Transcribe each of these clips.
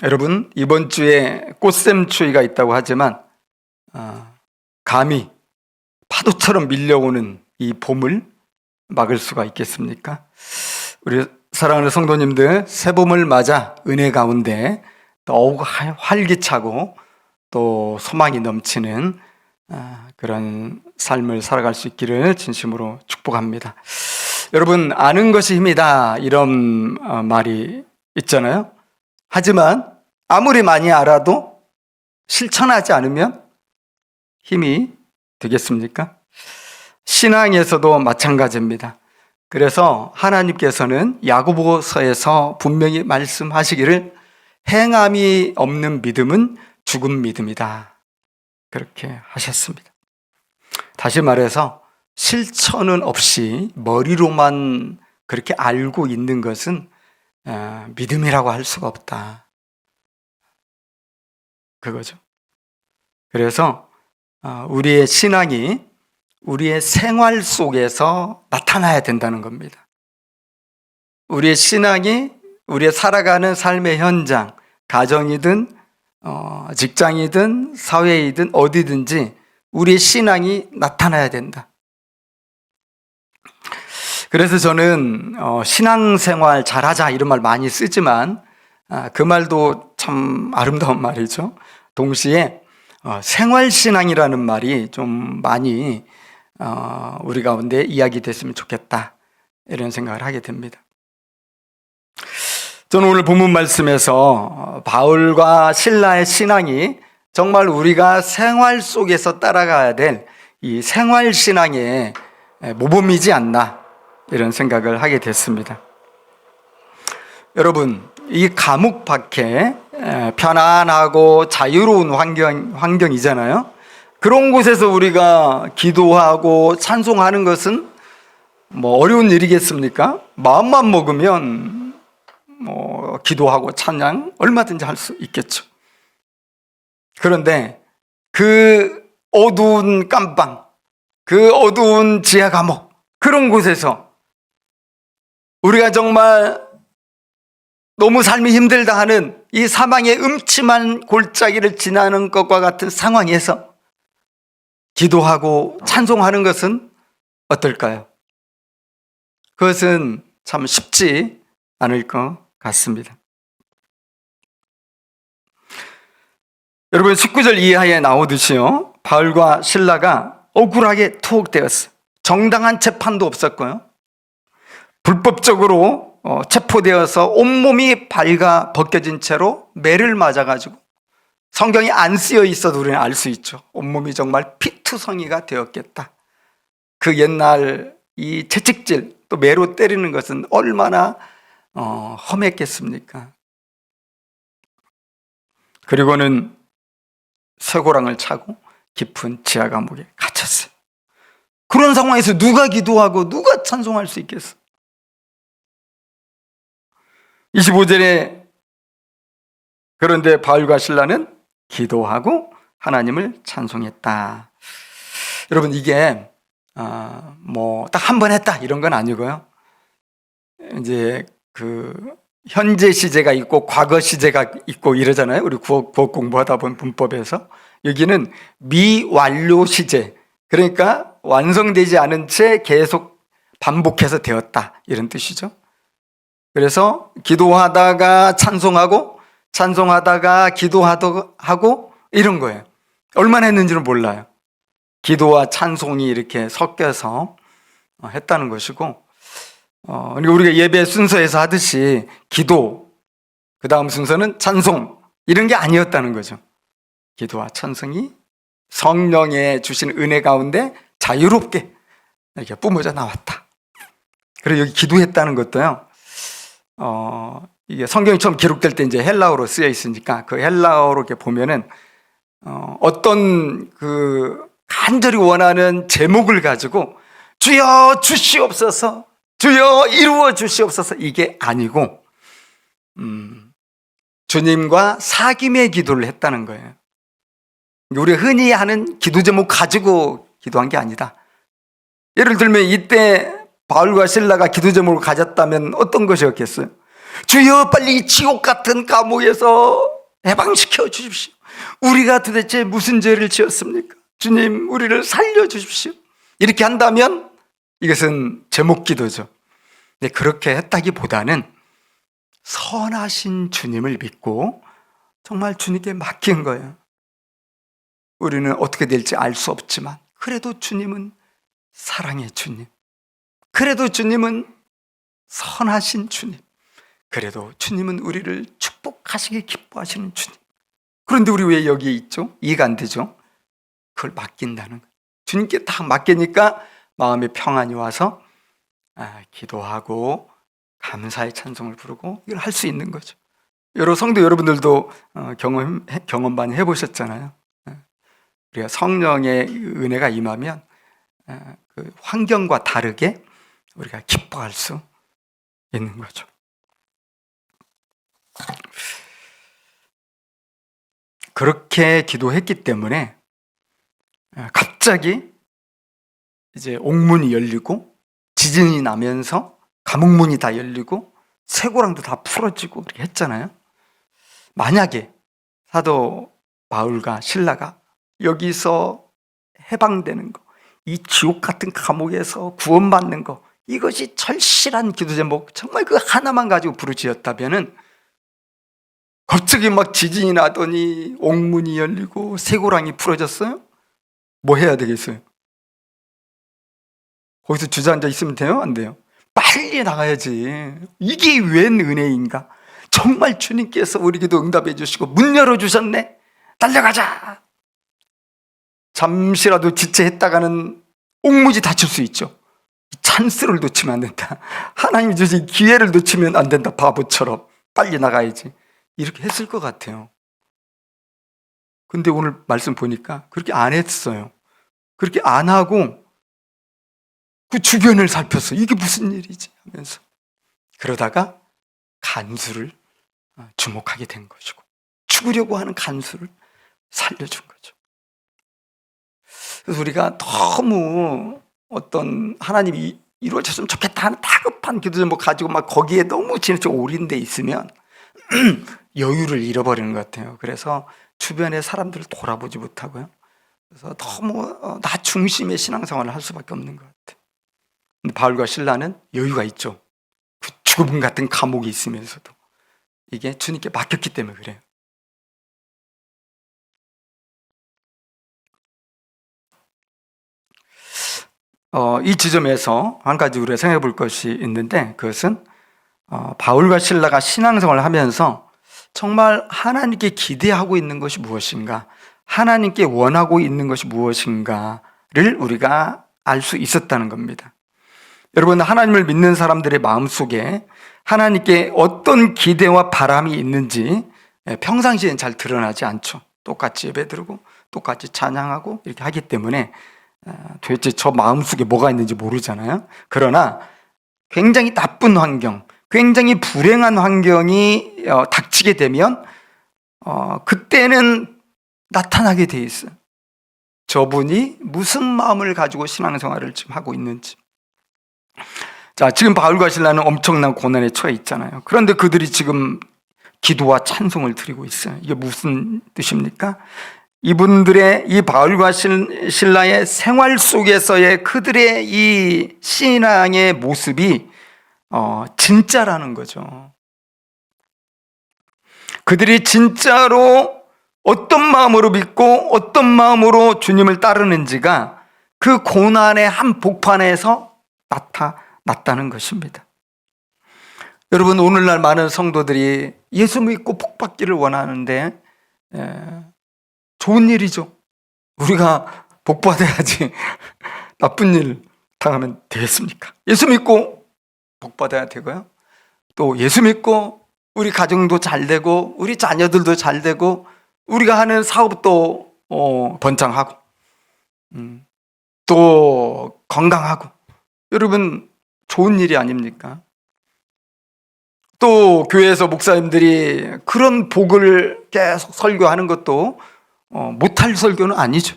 여러분, 이번 주에 꽃샘추위가 있다고 하지만 감히 파도처럼 밀려오는 이 봄을 막을 수가 있겠습니까? 우리 사랑하는 성도님들, 새봄을 맞아 은혜 가운데 더욱 활기차고 또 소망이 넘치는 그런 삶을 살아갈 수 있기를 진심으로 축복합니다. 여러분, 아는 것이 힘이다, 이런 말이 있잖아요. 하지만 아무리 많이 알아도 실천하지 않으면 힘이 되겠습니까? 신앙에서도 마찬가지입니다. 그래서 하나님께서는 야고보서에서 분명히 말씀하시기를 행함이 없는 믿음은 죽은 믿음이다, 그렇게 하셨습니다. 다시 말해서 실천은 없이 머리로만 그렇게 알고 있는 것은 믿음이라고 할 수가 없다, 그거죠. 그래서 우리의 신앙이 우리의 생활 속에서 나타나야 된다는 겁니다. 우리의 신앙이 우리의 살아가는 삶의 현장, 가정이든 직장이든 사회이든 어디든지 우리의 신앙이 나타나야 된다. 그래서 저는 신앙생활 잘하자 이런 말 많이 쓰지만 그 말도 참 아름다운 말이죠. 동시에 생활신앙이라는 말이 좀 많이 우리 가운데 이야기됐으면 좋겠다, 이런 생각을 하게 됩니다. 저는 오늘 본문 말씀에서 바울과 실라의 신앙이 정말 우리가 생활 속에서 따라가야 될 이 생활신앙의 모범이지 않나, 이런 생각을 하게 됐습니다. 여러분, 이 감옥 밖에 편안하고 자유로운 환경이잖아요. 그런 곳에서 우리가 기도하고 찬송하는 것은 뭐 어려운 일이겠습니까? 마음만 먹으면 기도하고 찬양 얼마든지 할 수 있겠죠. 그런데 그 어두운 깜방, 그 어두운 지하 감옥, 그런 곳에서 우리가 정말 너무 삶이 힘들다 하는 이 사망의 음침한 골짜기를 지나는 것과 같은 상황에서 기도하고 찬송하는 것은 어떨까요? 그것은 참 쉽지 않을 것 같습니다. 여러분, 19절 이하에 나오듯이요, 바울과 실라가 억울하게 투옥되었어요. 정당한 재판도 없었고요, 불법적으로 체포되어서 온몸이 발가 벗겨진 채로 매를 맞아가지고, 성경이 안 쓰여 있어도 우리는 알 수 있죠. 온몸이 정말 피투성이가 되었겠다. 그 옛날 이 채찍질, 또 매로 때리는 것은 얼마나 험했겠습니까? 그리고는 쇠고랑을 차고 깊은 지하 감옥에 갇혔어요. 그런 상황에서 누가 기도하고 누가 찬송할 수 있겠어? 25절에 그런데 바울과 실라는 기도하고 하나님을 찬송했다. 여러분, 이게 딱 한 번 했다 이런 건 아니고요. 이제 현재 시제가 있고 과거 시제가 있고 이러잖아요. 우리 국어 공부하다 보면 문법에서 여기는 미완료 시제, 그러니까 완성되지 않은 채 계속 반복해서 되었다, 이런 뜻이죠. 그래서 기도하다가 찬송하고, 찬송하다가 기도하고, 이런 거예요. 얼마나 했는지는 몰라요. 기도와 찬송이 이렇게 섞여서 했다는 것이고, 우리가 예배 순서에서 하듯이 기도, 그 다음 순서는 찬송, 이런 게 아니었다는 거죠. 기도와 찬송이 성령의 주신 은혜 가운데 자유롭게 이렇게 뿜어져 나왔다. 그리고 여기 기도했다는 것도요, 이게 성경이 처음 기록될 때 이제 헬라어로 쓰여 있으니까 그 헬라어로 이렇게 보면은 어떤 간절히 원하는 제목을 가지고 주여 주시옵소서, 주여 이루어 주시옵소서, 이게 아니고 주님과 사귐의 기도를 했다는 거예요. 우리가 흔히 하는 기도 제목 가지고 기도한 게 아니다. 예를 들면 이때 바울과 실라가 기도 제목을 가졌다면 어떤 것이었겠어요? 주여 빨리 이 지옥 같은 감옥에서 해방시켜 주십시오. 우리가 도대체 무슨 죄를 지었습니까? 주님, 우리를 살려주십시오. 이렇게 한다면 이것은 제목기도죠. 근데 그렇게 했다기보다는 선하신 주님을 믿고 정말 주님께 맡긴 거예요. 우리는 어떻게 될지 알 수 없지만 그래도 주님은 사랑의 주님, 그래도 주님은 선하신 주님, 그래도 주님은 우리를 축복하시기 기뻐하시는 주님. 그런데 우리 왜 여기에 있죠? 이해가 안 되죠? 그걸 맡긴다는 거예요. 주님께 다 맡기니까 마음에 평안이 와서 기도하고 감사의 찬송을 부르고 이걸 할 수 있는 거죠. 여러 성도 여러분들도 경험 많이 해보셨잖아요. 우리가 성령의 은혜가 임하면 그 환경과 다르게 우리가 기뻐할 수 있는 거죠. 그렇게 기도했기 때문에 갑자기 이제 옥문이 열리고 지진이 나면서 감옥문이 다 열리고 쇠고랑도 다 풀어지고 이렇게 했잖아요. 만약에 사도 바울과 실라가 여기서 해방되는 거, 이 지옥 같은 감옥에서 구원받는 거, 이것이 절실한 기도 제목, 정말 그 하나만 가지고 부르짖었다면은 갑자기 막 지진이 나더니 옥문이 열리고 쇠고랑이 풀어졌어요? 뭐 해야 되겠어요? 거기서 주저앉아 있으면 돼요? 안 돼요? 빨리 나가야지. 이게 웬 은혜인가? 정말 주님께서 우리 기도 응답해 주시고 문 열어주셨네. 달려가자. 잠시라도 지체했다가는 옥문이 닫힐 수 있죠. 찬스를 놓치면 안 된다. 하나님이 주신 기회를 놓치면 안 된다. 바보처럼 빨리 나가야지. 이렇게 했을 것 같아요. 근데 오늘 말씀 보니까 그렇게 안 했어요. 그렇게 안 하고 그 주변을 살폈어. 이게 무슨 일이지 하면서 그러다가 간수를 주목하게 된 것이고 죽으려고 하는 간수를 살려준 거죠. 그래서 우리가 너무 어떤 하나님이 이루어졌으면 좋겠다 하는 다급한 기도 제목 가지고 막 거기에 너무 지나쳐 올인돼 있으면 여유를 잃어버리는 것 같아요. 그래서 주변의 사람들을 돌아보지 못하고요. 그래서 너무 나 중심의 신앙생활을 할 수밖에 없는 것 같아요. 근데 바울과 실라는 여유가 있죠. 그 죽음 같은 감옥이 있으면서도 이게 주님께 맡겼기 때문에 그래요. 이 지점에서 한 가지 우리가 생각해 볼 것이 있는데 그것은 바울과 실라가 신앙생활을 하면서 정말 하나님께 기대하고 있는 것이 무엇인가, 하나님께 원하고 있는 것이 무엇인가를 우리가 알 수 있었다는 겁니다. 여러분, 하나님을 믿는 사람들의 마음속에 하나님께 어떤 기대와 바람이 있는지 평상시엔 잘 드러나지 않죠. 똑같이 예배드리고 똑같이 찬양하고 이렇게 하기 때문에 도대체 저 마음속에 뭐가 있는지 모르잖아요. 그러나 굉장히 나쁜 환경, 굉장히 불행한 환경이 닥치게 되면 그때는 나타나게 돼 있어요. 저분이 무슨 마음을 가지고 신앙생활을 지금 하고 있는지. 자, 지금 바울과 실라는 엄청난 고난에 처해 있잖아요. 그런데 그들이 지금 기도와 찬송을 드리고 있어요. 이게 무슨 뜻입니까? 이분들의 이 바울과 실라의 생활 속에서의 그들의 이 신앙의 모습이 진짜라는 거죠. 그들이 진짜로 어떤 마음으로 믿고 어떤 마음으로 주님을 따르는지가 그 고난의 한 복판에서 나타났다는 것입니다. 여러분, 오늘날 많은 성도들이 예수 믿고 복받기를 원하는데 좋은 일이죠. 우리가 복받아야지 나쁜 일 당하면 되겠습니까? 예수 믿고 복받아야 되고요. 또 예수 믿고 우리 가정도 잘 되고 우리 자녀들도 잘 되고 우리가 하는 사업도 번창하고 또 건강하고, 여러분 좋은 일이 아닙니까? 또 교회에서 목사님들이 그런 복을 계속 설교하는 것도 못할 설교는 아니죠.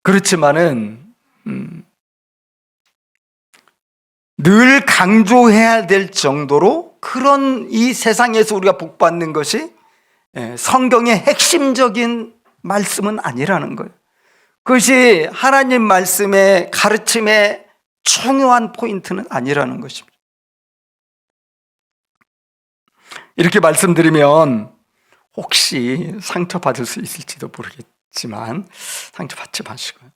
그렇지만은 늘 강조해야 될 정도로 그런 이 세상에서 우리가 복받는 것이 성경의 핵심적인 말씀은 아니라는 거예요. 그것이 하나님 말씀의 가르침의 중요한 포인트는 아니라는 것입니다. 이렇게 말씀드리면 혹시 상처받을 수 있을지도 모르겠지만 상처받지 마시고요.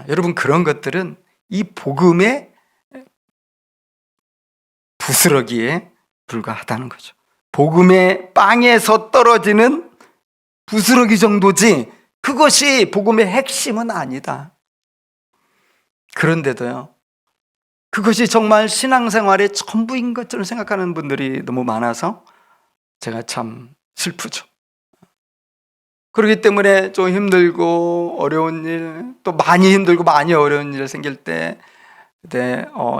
여러분, 그런 것들은 이 복음의 부스러기에 불과하다는 거죠. 복음의 빵에서 떨어지는 부스러기 정도지 그것이 복음의 핵심은 아니다. 그런데도요, 그것이 정말 신앙생활의 전부인 것처럼 생각하는 분들이 너무 많아서 제가 참 슬프죠. 그렇기 때문에 좀 힘들고 어려운 일, 또 많이 힘들고 많이 어려운 일 생길 때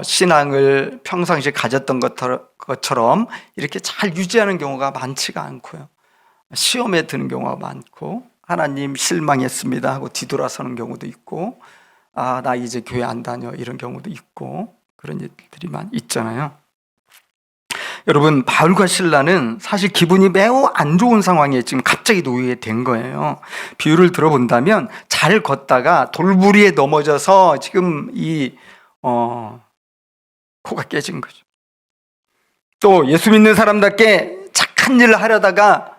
신앙을 평상시에 가졌던 것처럼 이렇게 잘 유지하는 경우가 많지가 않고요. 시험에 드는 경우가 많고, 하나님 실망했습니다 하고 뒤돌아서는 경우도 있고, 나 이제 교회 안 다녀 이런 경우도 있고, 그런 일들이 있잖아요. 여러분, 바울과 실라는 사실 기분이 매우 안 좋은 상황에 지금 갑자기 놓이게 된 거예요. 비유를 들어본다면 잘 걷다가 돌부리에 넘어져서 지금 코가 깨진 거죠. 또 예수 믿는 사람답게 착한 일을 하려다가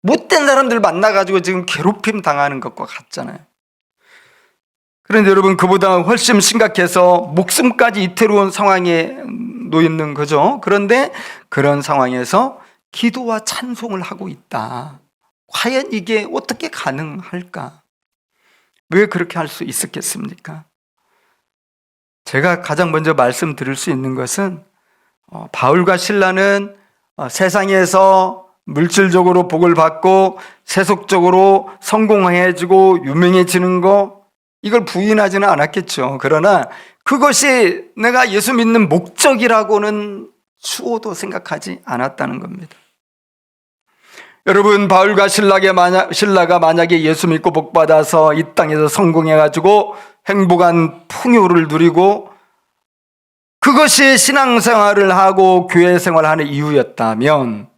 못된 사람들 만나가지고 지금 괴롭힘 당하는 것과 같잖아요. 그런데 여러분, 그보다 훨씬 심각해서 목숨까지 이태로운 상황에 놓이는 거죠. 그런데 그런 상황에서 기도와 찬송을 하고 있다. 과연 이게 어떻게 가능할까? 왜 그렇게 할 수 있었겠습니까? 제가 가장 먼저 말씀드릴 수 있는 것은 바울과 실라는 세상에서 물질적으로 복을 받고 세속적으로 성공해지고 유명해지는 거, 이걸 부인하지는 않았겠죠. 그러나 그것이 내가 예수 믿는 목적이라고는 수호도 생각하지 않았다는 겁니다. 여러분, 바울과 실라가 만약에 예수 믿고 복받아서 이 땅에서 성공해가지고 행복한 풍요를 누리고 그것이 신앙생활을 하고 교회 생활하는 이유였다면,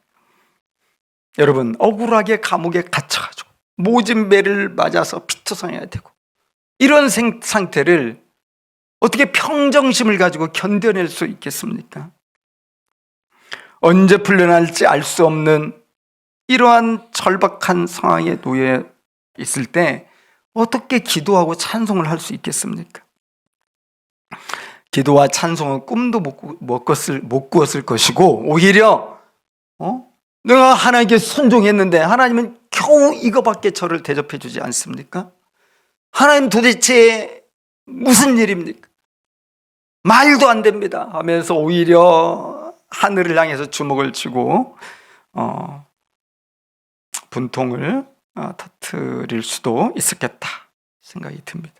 여러분, 억울하게 감옥에 갇혀가지고 모진배를 맞아서 피투성해야 되고 이런 상태를 어떻게 평정심을 가지고 견뎌낼 수 있겠습니까? 언제 풀려날지 알 수 없는 이러한 절박한 상황에 놓여 있을 때 어떻게 기도하고 찬송을 할 수 있겠습니까? 기도와 찬송은 꿈도 못 꾸었을 것이고, 오히려 내가 하나님께 순종했는데 하나님은 겨우 이거밖에 저를 대접해 주지 않습니까? 하나님 도대체 무슨 일입니까? 말도 안 됩니다 하면서 오히려 하늘을 향해서 주먹을 쥐고 분통을 터뜨릴 수도 있었겠다 생각이 듭니다.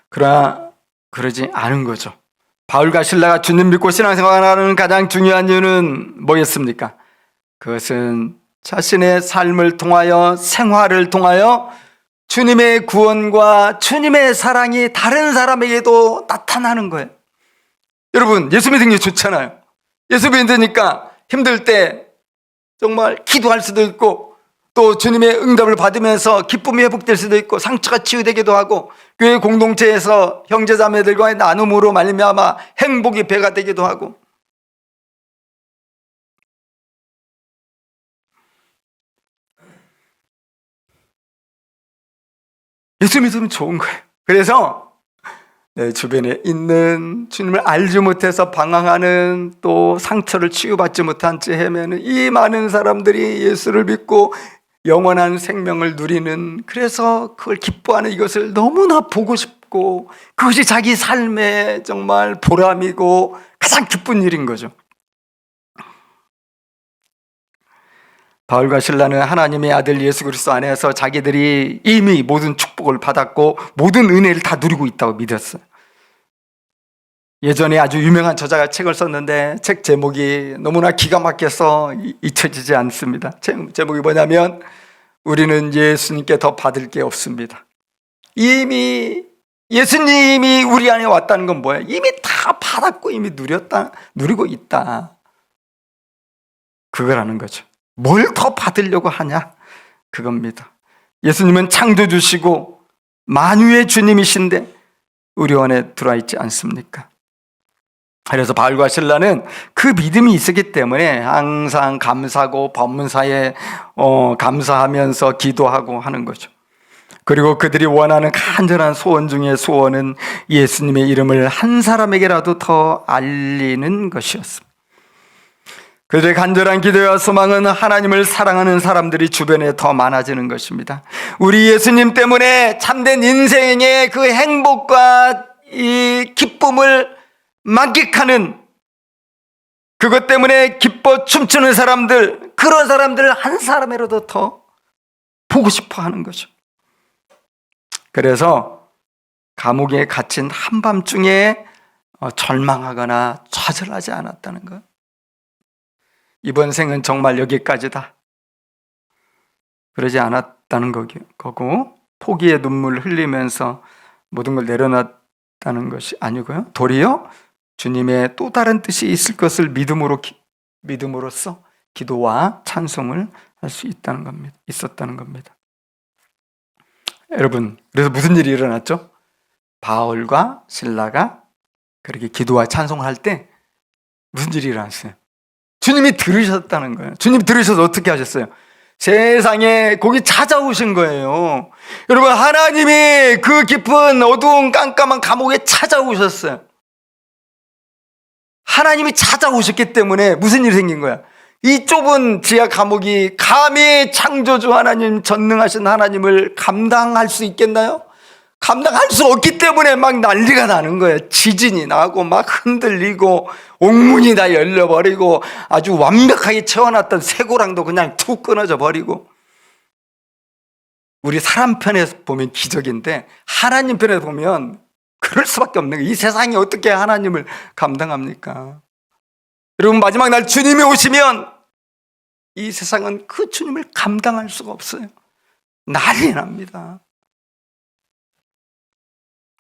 그러나 그러지 않은 거죠. 바울과 실라가 주님 믿고 신앙생활하는 가장 중요한 이유는 뭐였습니까? 그것은 자신의 삶을 통하여, 생활을 통하여 주님의 구원과 주님의 사랑이 다른 사람에게도 나타나는 거예요. 여러분, 예수 믿는 게 좋잖아요. 예수 믿으니까 힘들 때 정말 기도할 수도 있고, 또 주님의 응답을 받으면서 기쁨이 회복될 수도 있고, 상처가 치유되기도 하고, 교회 공동체에서 형제자매들과의 나눔으로 말미암아 행복이 배가 되기도 하고, 예수 믿으면 좋은 거예요. 그래서 내 주변에 있는 주님을 알지 못해서 방황하는, 또 상처를 치유받지 못한 채 헤매는 이 많은 사람들이 예수를 믿고 영원한 생명을 누리는, 그래서 그걸 기뻐하는 이것을 너무나 보고 싶고, 그것이 자기 삶의 정말 보람이고 가장 기쁜 일인 거죠. 바울과 실라는 하나님의 아들 예수 그리스도 안에서 자기들이 이미 모든 축복을 받았고 모든 은혜를 다 누리고 있다고 믿었어요. 예전에 아주 유명한 저자가 책을 썼는데 책 제목이 너무나 기가 막혀서 잊혀지지 않습니다. 제목이 뭐냐면, 우리는 예수님께 더 받을 게 없습니다. 이미 예수님이 우리 안에 왔다는 건 뭐야? 이미 다 받았고 이미 누리고 있다. 그거라는 거죠. 뭘 더 받으려고 하냐? 그겁니다. 예수님은 창조주시고 만유의 주님이신데 우리 안에 들어와 있지 않습니까? 그래서 바울과 실라는 그 믿음이 있었기 때문에 항상 감사하고 법문사에 감사하면서 기도하고 하는 거죠. 그리고 그들이 원하는 간절한 소원 중에 소원은 예수님의 이름을 한 사람에게라도 더 알리는 것이었습니다. 그들의 간절한 기도와 소망은 하나님을 사랑하는 사람들이 주변에 더 많아지는 것입니다. 우리 예수님 때문에 참된 인생의 그 행복과 이 기쁨을 만끽하는, 그것 때문에 기뻐 춤추는 사람들, 그런 사람들 한 사람이라도 더 보고 싶어 하는 거죠. 그래서 감옥에 갇힌 한밤중에 절망하거나 좌절하지 않았다는 것. 이번 생은 정말 여기까지다, 그러지 않았다는 거고, 포기의 눈물을 흘리면서 모든 걸 내려놨다는 것이 아니고요, 도리어 주님의 또 다른 뜻이 있을 것을 믿음으로써 기도와 찬송을 할 수 있었다는 겁니다. 여러분, 그래서 무슨 일이 일어났죠? 바울과 실라가 그렇게 기도와 찬송을 할 때 무슨 일이 일어났어요? 주님이 들으셨다는 거예요. 주님이 들으셔서 어떻게 하셨어요? 세상에 거기 찾아오신 거예요. 여러분, 하나님이 그 깊은 어두운 깜깜한 감옥에 찾아오셨어요. 하나님이 찾아오셨기 때문에 무슨 일이 생긴 거야? 이 좁은 지하 감옥이 감히 창조주 하나님, 전능하신 하나님을 감당할 수 있겠나요? 감당할 수 없기 때문에 막 난리가 나는 거예요. 지진이 나고 막 흔들리고 옥문이 다 열려버리고 아주 완벽하게 채워놨던 쇠고랑도 그냥 툭 끊어져 버리고. 우리 사람 편에서 보면 기적인데 하나님 편에서 보면 그럴 수밖에 없는 거예요. 이 세상이 어떻게 하나님을 감당합니까? 여러분, 마지막 날 주님이 오시면 이 세상은 그 주님을 감당할 수가 없어요. 난리 납니다.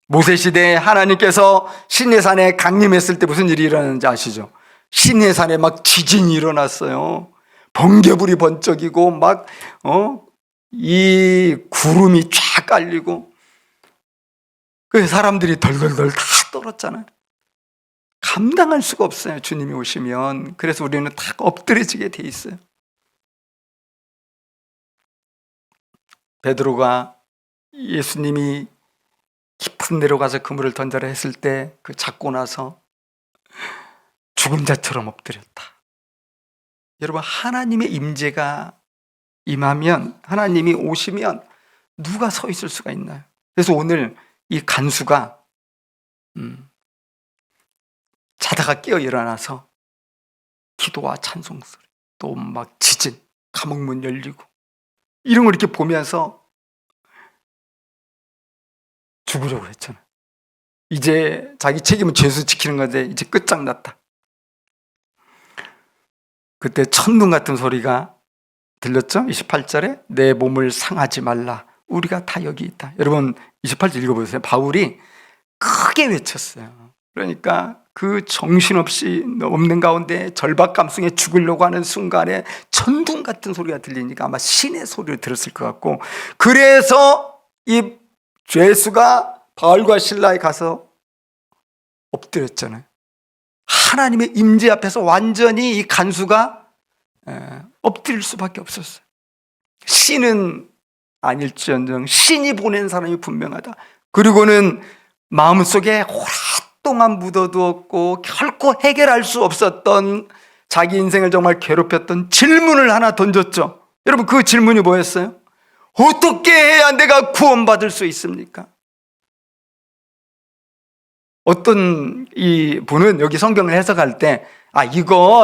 모세시대에 하나님께서 시내산에 강림했을 때 무슨 일이 일어났는지 아시죠? 시내산에 막 지진이 일어났어요. 번개불이 번쩍이고 막 이 구름이 쫙 깔리고, 그 사람들이 덜덜덜 다 떨었잖아요. 감당할 수가 없어요, 주님이 오시면. 그래서 우리는 다 엎드려지게 돼 있어요. 베드로가 예수님이 깊은 데로 가서 그물을 던져라 했을 때 그 잡고 나서 죽은 자처럼 엎드렸다. 여러분, 하나님의 임재가 임하면, 하나님이 오시면 누가 서 있을 수가 있나요? 그래서 오늘 이 간수가 자다가 깨어 일어나서 기도와 찬송 소리, 또 막 지진, 감옥문 열리고 이런 걸 이렇게 보면서 죽으려고 했잖아요. 이제 자기 책임은 죄수 지키는 건데 이제 끝장났다. 그때 천둥 같은 소리가 들렸죠? 28절에 내 몸을 상하지 말라, 우리가 다 여기 있다. 여러분 28절 읽어보세요. 바울이 크게 외쳤어요. 그러니까 그 정신없이 없는 가운데 절박감 속에 죽으려고 하는 순간에 천둥 같은 소리가 들리니까 아마 신의 소리를 들었을 것 같고, 그래서 이 죄수가 바울과 실라에 가서 엎드렸잖아요. 하나님의 임재 앞에서 완전히 이 간수가 엎드릴 수밖에 없었어요. 신은 아닐지언정 신이 보낸 사람이 분명하다. 그리고는 마음속에 오랫동안 묻어두었고 결코 해결할 수 없었던, 자기 인생을 정말 괴롭혔던 질문을 하나 던졌죠. 여러분, 그 질문이 뭐였어요? 어떻게 해야 내가 구원받을 수 있습니까? 어떤 이 분은 여기 성경을 해석할 때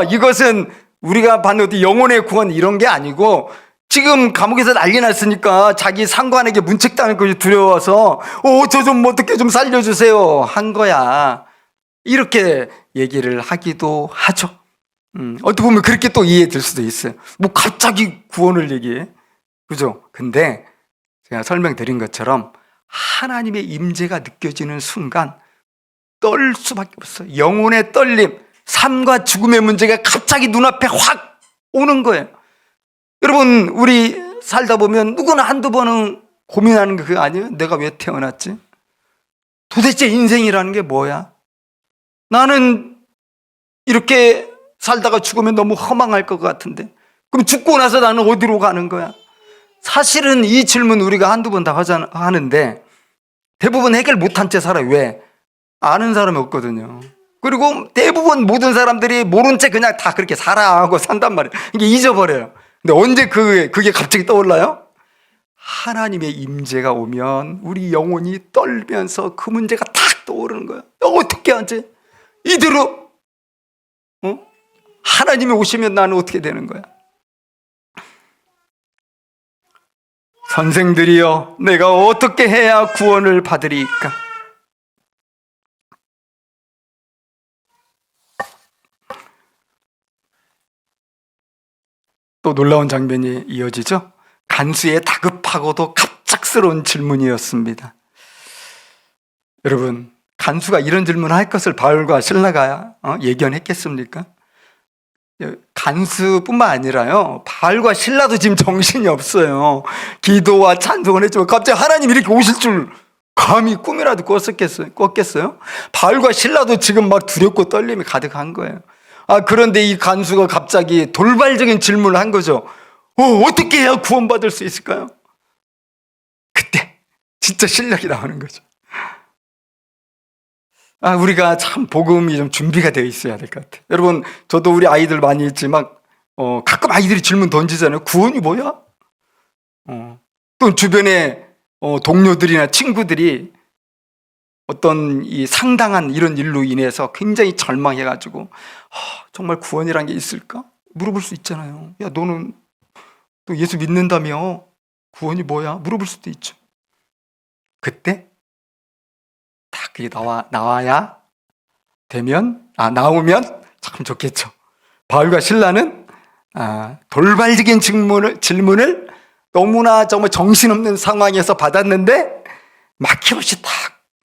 이것은 우리가 받는 영혼의 구원 이런 게 아니고, 지금 감옥에서 난리 났으니까 자기 상관에게 문책당할 것이 두려워서 저 좀 어떻게 좀 살려주세요 한 거야, 이렇게 얘기를 하기도 하죠. 어떻게 보면 그렇게 또 이해될 수도 있어요. 뭐 갑자기 구원을 얘기해, 그죠? 근데 제가 설명드린 것처럼 하나님의 임재가 느껴지는 순간 떨 수밖에 없어요. 영혼의 떨림, 삶과 죽음의 문제가 갑자기 눈앞에 확 오는 거예요. 여러분, 우리 살다 보면 누구나 한두 번은 고민하는 게 그거 아니에요? 내가 왜 태어났지? 도대체 인생이라는 게 뭐야? 나는 이렇게 살다가 죽으면 너무 허망할 것 같은데, 그럼 죽고 나서 나는 어디로 가는 거야? 사실은 이 질문 우리가 한두 번 다 하는데 대부분 해결 못한 채 살아요. 왜? 아는 사람이 없거든요. 그리고 대부분 모든 사람들이 모른 채 그냥 다 그렇게 살아가고 산단 말이에요. 이게 잊어버려요. 근데 언제 그게 갑자기 떠올라요? 하나님의 임재가 오면 우리 영혼이 떨면서 그 문제가 탁 떠오르는 거예요. 어떻게 하지? 이대로 하나님이 오시면 나는 어떻게 되는 거야? 선생들이여, 내가 어떻게 해야 구원을 받으리까? 또 놀라운 장면이 이어지죠. 간수의 다급하고도 갑작스러운 질문이었습니다. 여러분, 간수가 이런 질문을 할 것을 바울과 실라가 예견했겠습니까? 간수뿐만 아니라요, 바울과 실라도 지금 정신이 없어요. 기도와 찬송을 했지만 갑자기 하나님이 이렇게 오실 줄 감히 꿈이라도 꿨겠어요? 바울과 실라도 지금 막 두렵고 떨림이 가득한 거예요. 그런데 이 간수가 갑자기 돌발적인 질문을 한 거죠. 어떻게 해야 구원받을 수 있을까요? 그때 진짜 실력이 나오는 거죠. 우리가 참 복음이 좀 준비가 되어 있어야 될 것 같아요. 여러분, 저도 우리 아이들 많이 있지만 가끔 아이들이 질문 던지잖아요. 구원이 뭐야? 또 주변에 동료들이나 친구들이 어떤 이 상당한 이런 일로 인해서 굉장히 절망해가지고 정말 구원이란 게 있을까? 물어볼 수 있잖아요. 야, 너는 또 예수 믿는다며 구원이 뭐야? 물어볼 수도 있죠. 그때 딱 그게 나와야 되면, 나오면 참 좋겠죠. 바울과 실라는 돌발적인 질문을 너무나 정말 정신없는 상황에서 받았는데 막힘없이 딱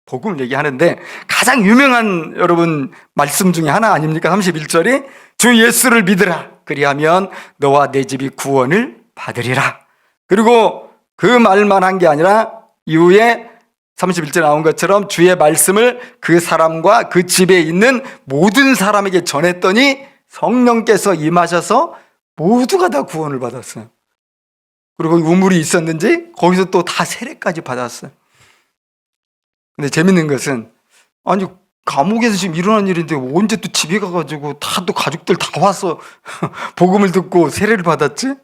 복음을 얘기하는데, 가장 유명한 여러분 말씀 중에 하나 아닙니까? 31절이 주 예수를 믿으라, 그리하면 너와 내 집이 구원을 받으리라. 그리고 그 말만 한 게 아니라 이후에 31절에 나온 것처럼 주의 말씀을 그 사람과 그 집에 있는 모든 사람에게 전했더니 성령께서 임하셔서 모두가 다 구원을 받았어요. 그리고 우물이 있었는지 거기서 또 다 세례까지 받았어요. 근데 재밌는 것은, 감옥에서 지금 일어난 일인데 언제 또 집에 가가지고 다 또 가족들 다 와서 복음을 듣고 세례를 받았지?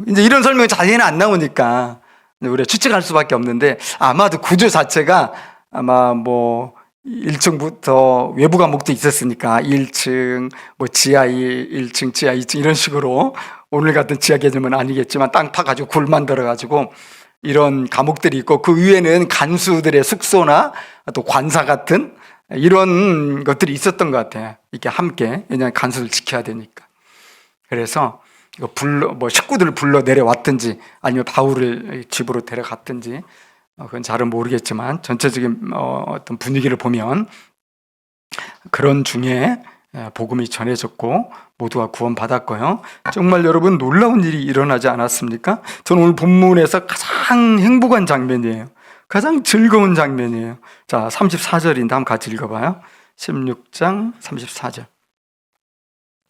이제 이런 설명이 자세히는 안 나오니까 우리가 추측할 수밖에 없는데, 아마도 구조 자체가 아마 1층부터 외부 감옥도 있었으니까 1층, 지하 1층, 지하 2층 이런 식으로, 오늘 같은 지하 개념은 아니겠지만 땅 파가지고 굴 만들어가지고 이런 감옥들이 있고, 그 위에는 간수들의 숙소나 또 관사 같은 이런 것들이 있었던 것 같아요. 이렇게 함께, 왜냐하면 간수를 지켜야 되니까. 그래서 식구들을 불러 내려왔든지 아니면 바울을 집으로 데려갔든지, 그건 잘은 모르겠지만 전체적인 어떤 분위기를 보면 그런 중에 복음이 전해졌고 모두가 구원받았고요. 정말 여러분, 놀라운 일이 일어나지 않았습니까? 저는 오늘 본문에서 가장 행복한 장면이에요. 가장 즐거운 장면이에요. 자, 34절인데 한번 같이 읽어봐요. 16장 34절.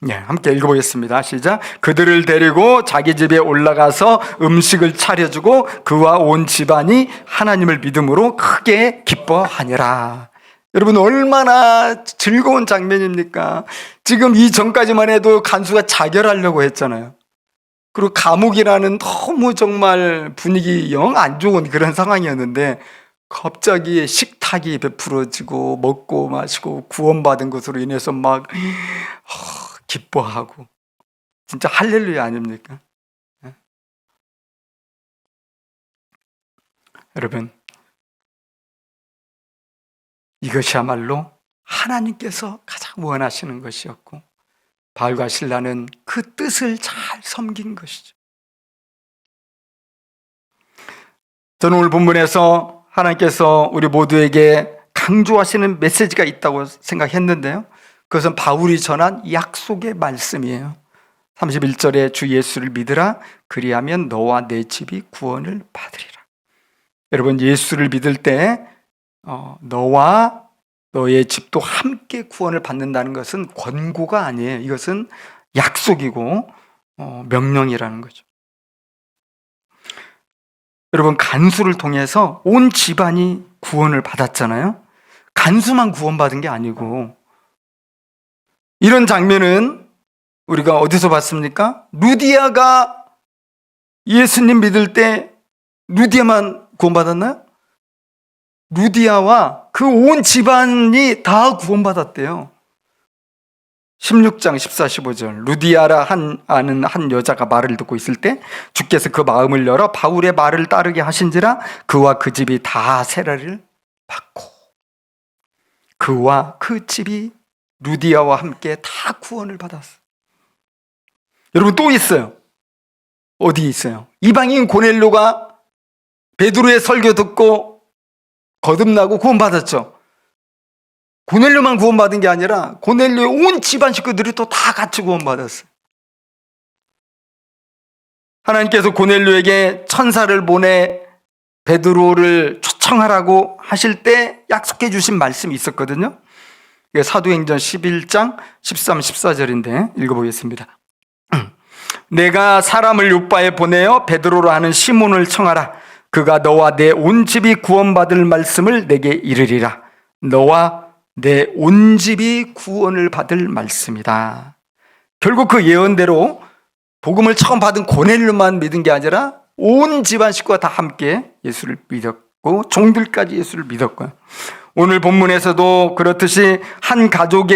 네, 함께 읽어보겠습니다. 시작. 그들을 데리고 자기 집에 올라가서 음식을 차려주고 그와 온 집안이 하나님을 믿음으로 크게 기뻐하니라. 여러분, 얼마나 즐거운 장면입니까? 지금 이 전까지만 해도 간수가 자결하려고 했잖아요. 그리고 감옥이라는 너무 정말 분위기 영 안 좋은 그런 상황이었는데 갑자기 식탁이 베풀어지고 먹고 마시고 구원받은 것으로 인해서 막 기뻐하고, 진짜 할렐루야 아닙니까? 여러분, 이것이야말로 하나님께서 가장 원하시는 것이었고 바울과 실라는 그 뜻을 잘 섬긴 것이죠. 저는 오늘 본문에서 하나님께서 우리 모두에게 강조하시는 메시지가 있다고 생각했는데요. 그것은 바울이 전한 약속의 말씀이에요. 31절에 주 예수를 믿으라. 그리하면 너와 내 집이 구원을 받으리라. 여러분, 예수를 믿을 때 너와 너의 집도 함께 구원을 받는다는 것은 권고가 아니에요. 이것은 약속이고 명령이라는 거죠. 여러분, 간수를 통해서 온 집안이 구원을 받았잖아요. 간수만 구원받은 게 아니고, 이런 장면은 우리가 어디서 봤습니까? 루디아가 예수님 믿을 때 루디아만 구원받았나요? 루디아와 그 온 집안이 다 구원받았대요. 16장 14, 15절. 루디아라 아는 한 여자가 말을 듣고 있을 때 주께서 그 마음을 열어 바울의 말을 따르게 하신지라 그와 그 집이 다 세례를 받고, 그와 그 집이 루디아와 함께 다 구원을 받았어요. 여러분, 또 있어요. 어디 있어요? 이방인 고넬료가 베드로의 설교 듣고 거듭나고 구원받았죠. 고넬료만 구원받은 게 아니라 고넬료의 온 집안 식구들이 또 다 같이 구원받았어요. 하나님께서 고넬료에게 천사를 보내 베드로를 초청하라고 하실 때 약속해 주신 말씀이 있었거든요. 사도행전 11장 13, 14절인데 읽어보겠습니다. 내가 사람을 요바에 보내어 베드로로 하는 시몬을 청하라. 그가 너와 내 온 집이 구원받을 말씀을 내게 이르리라. 너와 내 온 집이 구원을 받을 말씀이다. 결국 그 예언대로 복음을 처음 받은 고넬료만 믿은 게 아니라 온 집안 식구가 다 함께 예수를 믿었고 종들까지 예수를 믿었고요. 오늘 본문에서도 그렇듯이 한 가족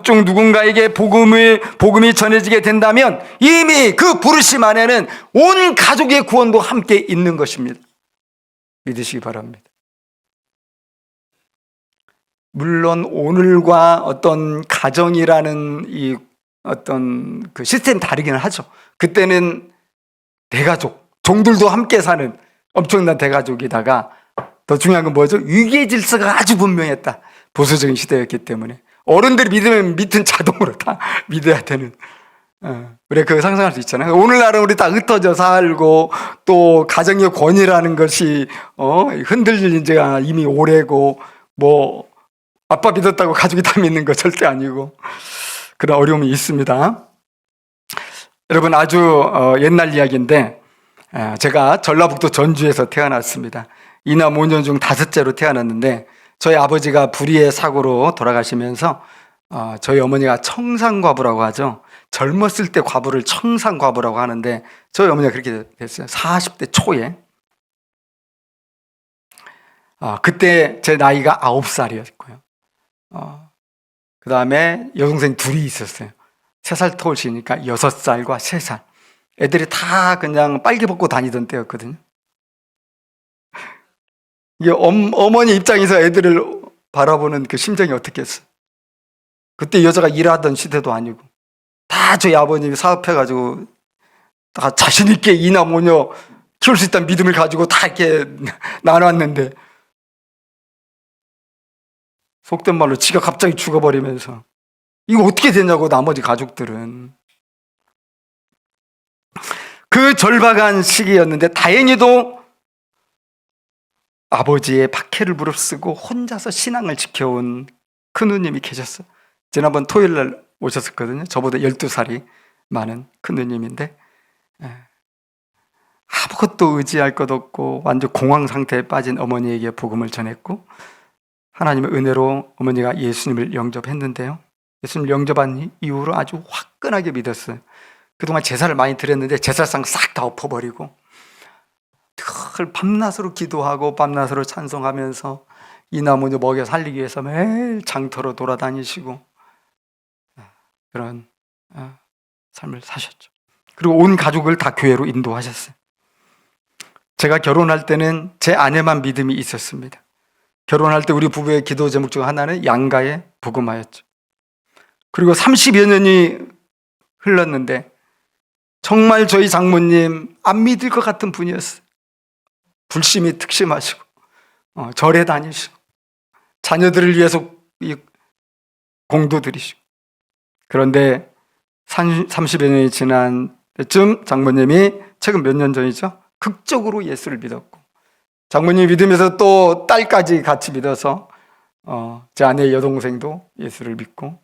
중 누군가에게 복음이 전해지게 된다면 이미 그 부르심 안에는 온 가족의 구원도 함께 있는 것입니다. 믿으시기 바랍니다. 물론 오늘과 어떤 가정이라는 이 어떤 그 시스템이 다르기는 하죠. 그때는 대가족, 종들도 함께 사는 엄청난 대가족이다가 더 중요한 건 뭐죠? 위계 질서가 아주 분명했다. 보수적인 시대였기 때문에 어른들이 믿으면 밑은 자동으로 다 믿어야 되는. 우리가 그거 상상할 수 있잖아요. 오늘날은 우리 다 흩어져 살고 또 가정의 권위라는 것이 흔들릴 지가 이미 오래고 뭐 아빠 믿었다고 가족이 다 믿는 거 절대 아니고 그런 어려움이 있습니다. 여러분, 아주 옛날 이야기인데 제가 전라북도 전주에서 태어났습니다. 이남 5년 중 5째로 태어났는데 저희 아버지가 불의의 사고로 돌아가시면서 저희 어머니가 청산과부라고 하죠. 젊었을 때 과부를 청산과부라고 하는데 저희 어머니가 그렇게 됐어요. 40대 초에. 그때 제 나이가 9살이었고요. 그 다음에 여동생 둘이 있었어요. 3살 터울시니까 6살과 3살. 애들이 다 그냥 빨개 벗고 다니던 때였거든요. 이게 어머니 입장에서 애들을 바라보는 그 심정이 어떻겠어요? 그때 여자가 일하던 시대도 아니고 다 저희 아버님이 사업해가지고 다 자신있게 이남 오녀 키울 수 있다는 믿음을 가지고 다 이렇게 나눴는데 속된 말로 지가 갑자기 죽어버리면서 이거 어떻게 되냐고 나머지 가족들은. 그 절박한 시기였는데 다행히도 아버지의 박해를 무릅쓰고 혼자서 신앙을 지켜온 큰누님이 계셨어요. 지난번 토요일 날 오셨었거든요. 저보다 12살이 많은 큰누님인데 아무것도 의지할 것 없고 완전 공황 상태에 빠진 어머니에게 복음을 전했고 하나님의 은혜로 어머니가 예수님을 영접했는데요. 예수님을 영접한 이후로 아주 화끈하게 믿었어요. 그동안 제사를 많이 드렸는데 제사상 싹 다 엎어버리고 늘 밤낮으로 기도하고 밤낮으로 찬송하면서 이나무녀 먹여 살리기 위해서 매일 장터로 돌아다니시고 그런 삶을 사셨죠. 그리고 온 가족을 다 교회로 인도하셨어요. 제가 결혼할 때는 제 아내만 믿음이 있었습니다. 결혼할 때 우리 부부의 기도 제목 중 하나는 양가의 복음화였죠. 그리고 30여 년이 흘렀는데 정말 저희 장모님 안 믿을 것 같은 분이었어요. 불심이 특심하시고 절에 다니시고 자녀들을 위해서 공도 드리시고. 그런데 30여 년이 지난 때쯤 장모님이 최근 몇 년 전이죠? 극적으로 예수를 믿었고, 장모님 믿으면서 또 딸까지 같이 믿어서 제 아내의 여동생도 예수를 믿고.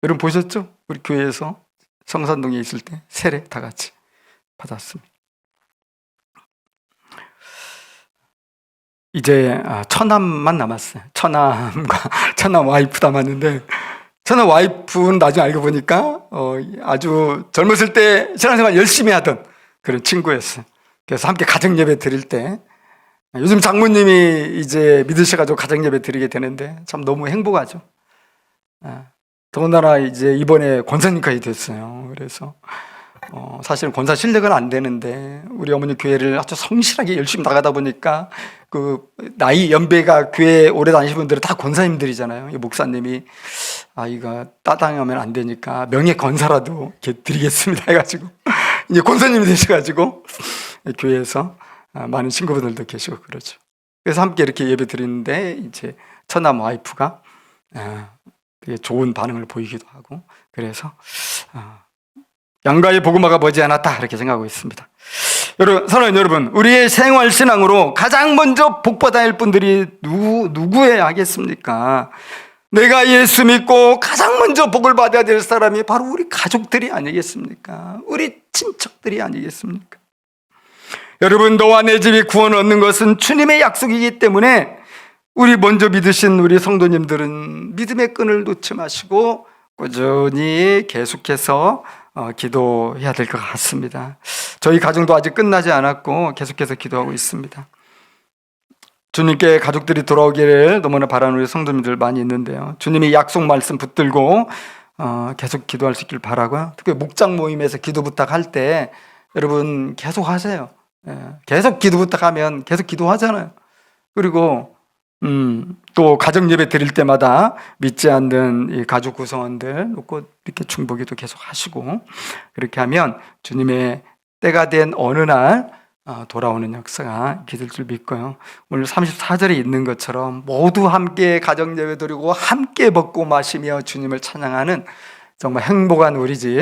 여러분 보셨죠? 우리 교회에서 성산동에 있을 때 세례 다 같이 받았습니다. 이제 처남만 남았어요. 처남과 처남 와이프 남았는데, 처남 와이프는 나중에 알고 보니까 아주 젊었을 때 신앙생활 열심히 하던 그런 친구였어요. 그래서 함께 가정 예배 드릴 때, 요즘 장모님이 이제 믿으셔가지고 가정 예배 드리게 되는데 참 너무 행복하죠. 더군다나 이제 이번에 권사님까지 됐어요. 그래서 사실 권사 실력은 안 되는데 우리 어머니 교회를 아주 성실하게 열심히 나가다 보니까 그 나이 연배가 교회 오래 다니신 분들은 다 권사님들이잖아요. 이 목사님이 이거 따당하면 안 되니까 명예 권사라도 이렇게 드리겠습니다 해가지고 이제 권사님이 되셔가지고 교회에서 많은 친구분들도 계시고 그러죠. 그래서 함께 이렇게 예배 드리는데 이제 처남 와이프가 되게 좋은 반응을 보이기도 하고, 그래서 양가의 복음화가 머지않았다 이렇게 생각하고 있습니다. 여러분, 사랑하는 여러분, 우리의 생활 신앙으로 가장 먼저 복받아야 할 분들이 누구여야 하겠습니까? 내가 예수 믿고 가장 먼저 복을 받아야 될 사람이 바로 우리 가족들이 아니겠습니까? 우리 친척들이 아니겠습니까? 여러분, 너와 내 집이 구원을 얻는 것은 주님의 약속이기 때문에 우리 먼저 믿으신 우리 성도님들은 믿음의 끈을 놓지 마시고 꾸준히 계속해서 기도해야 될 것 같습니다. 저희 가정도 아직 끝나지 않았고 계속해서 기도하고 있습니다. 주님께 가족들이 돌아오기를 너무나 바라는 우리 성도님들 많이 있는데요, 주님이 약속 말씀 붙들고 계속 기도할 수 있길 바라고요. 특히 목장 모임에서 기도 부탁할 때 여러분 계속 하세요. 계속 기도 부탁하면 계속 기도하잖아요. 그리고 또 가정 예배 드릴 때마다 믿지 않는 이 가족 구성원들 놓고 이렇게 중보기도 계속 하시고, 그렇게 하면 주님의 때가 된 어느 날 돌아오는 역사가 있을 줄 믿고요. 오늘 34절에 있는 것처럼 모두 함께 가정 예배 드리고 함께 먹고 마시며 주님을 찬양하는 정말 행복한 우리 집,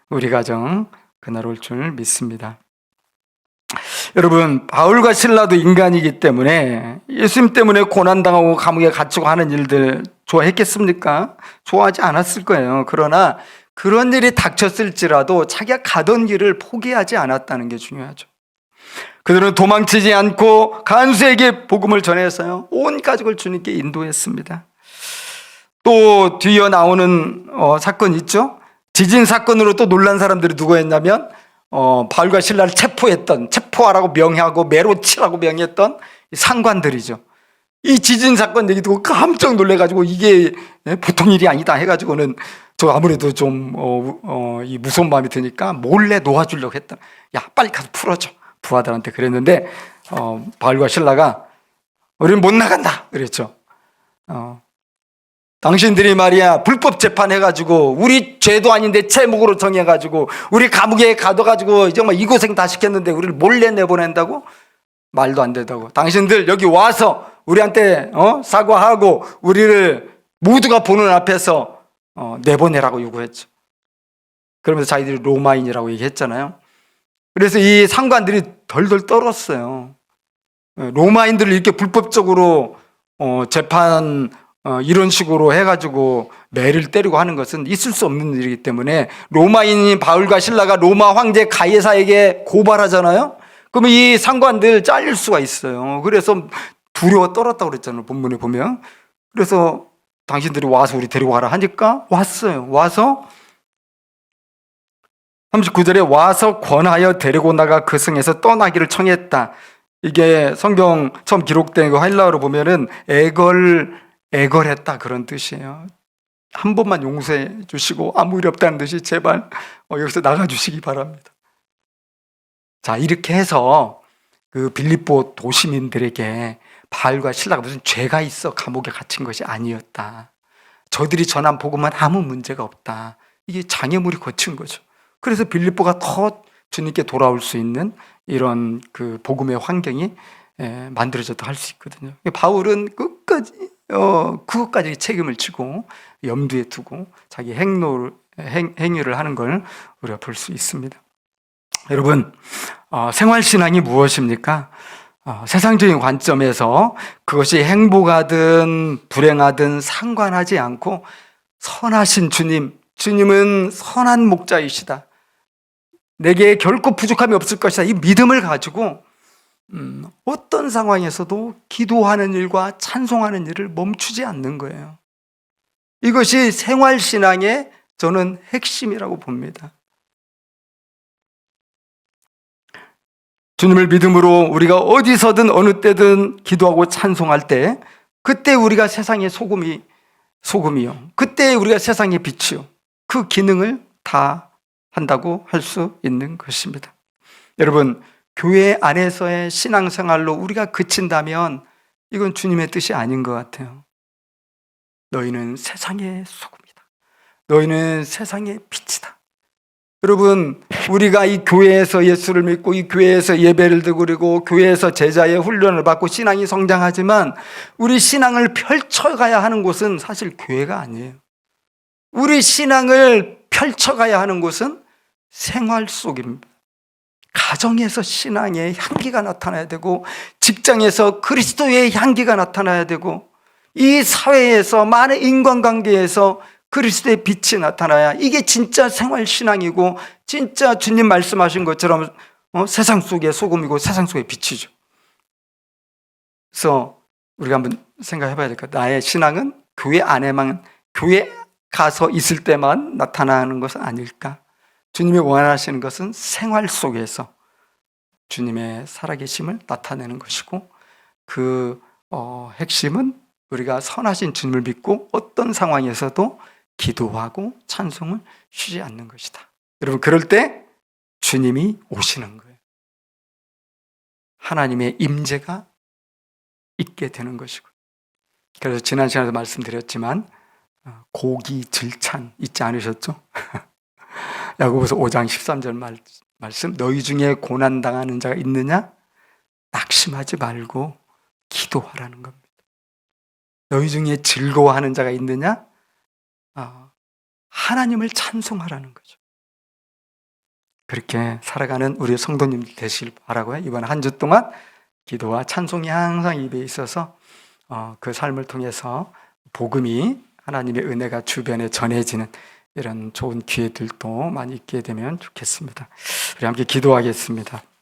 우리 가정 그날 올 줄 믿습니다. 여러분, 바울과 실라도 인간이기 때문에 예수님 때문에 고난당하고 감옥에 갇히고 하는 일들 좋아했겠습니까? 좋아하지 않았을 거예요. 그러나 그런 일이 닥쳤을지라도 자기가 가던 길을 포기하지 않았다는 게 중요하죠. 그들은 도망치지 않고 간수에게 복음을 전해서요, 온 가족을 주님께 인도했습니다. 또 뒤에 나오는 사건 있죠? 지진 사건으로 또 놀란 사람들이 누구였냐면 바울과 실라를 체포하라고 명하고 매로 치라고 명했던 상관들이죠. 이 지진 사건 얘기 듣고 깜짝 놀래가지고 이게 보통 일이 아니다 해가지고는 저 아무래도 좀 이 무서운 마음이 드니까 몰래 놓아주려고 했다. 야, 빨리 가서 풀어줘, 부하들한테 그랬는데 바울과 실라가 우리는 못 나간다 그랬죠. 당신들이 말이야 불법 재판해가지고 우리 죄도 아닌데 채무로 정해가지고 우리 감옥에 가둬가지고 정말 이 고생 다 시켰는데 우리를 몰래 내보낸다고? 말도 안 된다고. 당신들 여기 와서 우리한테 사과하고 우리를 모두가 보는 앞에서 내보내라고 요구했죠. 그러면서 자기들이 로마인이라고 얘기했잖아요. 그래서 이 상관들이 덜덜 떨었어요. 로마인들을 이렇게 불법적으로 재판 이런 식으로 해가지고 매를 때리고 하는 것은 있을 수 없는 일이기 때문에 로마인인 바울과 실라가 로마 황제 가이사에게 고발하잖아요. 그러면 이 상관들 잘릴 수가 있어요. 그래서 두려워 떨었다고 그랬잖아요, 본문에 보면. 그래서 당신들이 와서 우리 데리고 가라 하니까 왔어요. 와서 39절에 와서 권하여 데리고 나가 그 성에서 떠나기를 청했다. 이게 성경 처음 기록된 거 헬라어로 보면은 애걸했다 그런 뜻이에요. 한 번만 용서해 주시고 아무 일 없다는 듯이 제발 여기서 나가 주시기 바랍니다. 자, 이렇게 해서 그 빌립보 도시민들에게 바울과 실라가 무슨 죄가 있어 감옥에 갇힌 것이 아니었다. 저들이 전한 복음은 아무 문제가 없다. 이게 장애물이 거친 거죠. 그래서 빌립보가 더 주님께 돌아올 수 있는 이런 그 복음의 환경이 만들어져도 할 수 있거든요. 바울은 끝까지 그것까지 책임을 지고 염두에 두고 자기 행위를 하는 걸 우리가 볼 수 있습니다. 여러분, 생활신앙이 무엇입니까? 세상적인 관점에서 그것이 행복하든 불행하든 상관하지 않고 선하신 주님은 선한 목자이시다. 내게 결코 부족함이 없을 것이다. 이 믿음을 가지고 어떤 상황에서도 기도하는 일과 찬송하는 일을 멈추지 않는 거예요. 이것이 생활신앙의 저는 핵심이라고 봅니다. 주님을 믿음으로 우리가 어디서든 어느 때든 기도하고 찬송할 때 그때 우리가 세상의 소금이요. 그때 우리가 세상의 빛이요. 그 기능을 다 한다고 할 수 있는 것입니다. 여러분, 교회 안에서의 신앙생활로 우리가 그친다면 이건 주님의 뜻이 아닌 것 같아요. 너희는 세상의 소금이다. 너희는 세상의 빛이다. 여러분, 우리가 이 교회에서 예수를 믿고 이 교회에서 예배를 드리고 교회에서 제자의 훈련을 받고 신앙이 성장하지만 우리 신앙을 펼쳐가야 하는 곳은 사실 교회가 아니에요. 우리 신앙을 펼쳐가야 하는 곳은 생활 속입니다. 가정에서 신앙의 향기가 나타나야 되고 직장에서 그리스도의 향기가 나타나야 되고 이 사회에서 많은 인간관계에서 그리스도의 빛이 나타나야 이게 진짜 생활신앙이고 진짜 주님 말씀하신 것처럼 세상 속의 소금이고 세상 속의 빛이죠. 그래서 우리가 한번 생각해 봐야 될 것 같아요. 나의 신앙은 교회 안에만, 교회 가서 있을 때만 나타나는 것은 아닐까? 주님이 원하시는 것은 생활 속에서 주님의 살아계심을 나타내는 것이고 그 핵심은 우리가 선하신 주님을 믿고 어떤 상황에서도 기도하고 찬송을 쉬지 않는 것이다. 여러분, 그럴 때 주님이 오시는 거예요. 하나님의 임재가 있게 되는 것이고. 그래서 지난 시간에도 말씀드렸지만 고기 질찬 잊지 않으셨죠? 야고보서 5장 13절 말씀, 너희 중에 고난당하는 자가 있느냐? 낙심하지 말고 기도하라는 겁니다. 너희 중에 즐거워하는 자가 있느냐? 하나님을 찬송하라는 거죠. 그렇게 살아가는 우리 성도님들 되시길 바라고요. 이번 한 주 동안 기도와 찬송이 항상 입에 있어서 그 삶을 통해서 복음이, 하나님의 은혜가 주변에 전해지는 이런 좋은 기회들도 많이 있게 되면 좋겠습니다. 우리 함께 기도하겠습니다.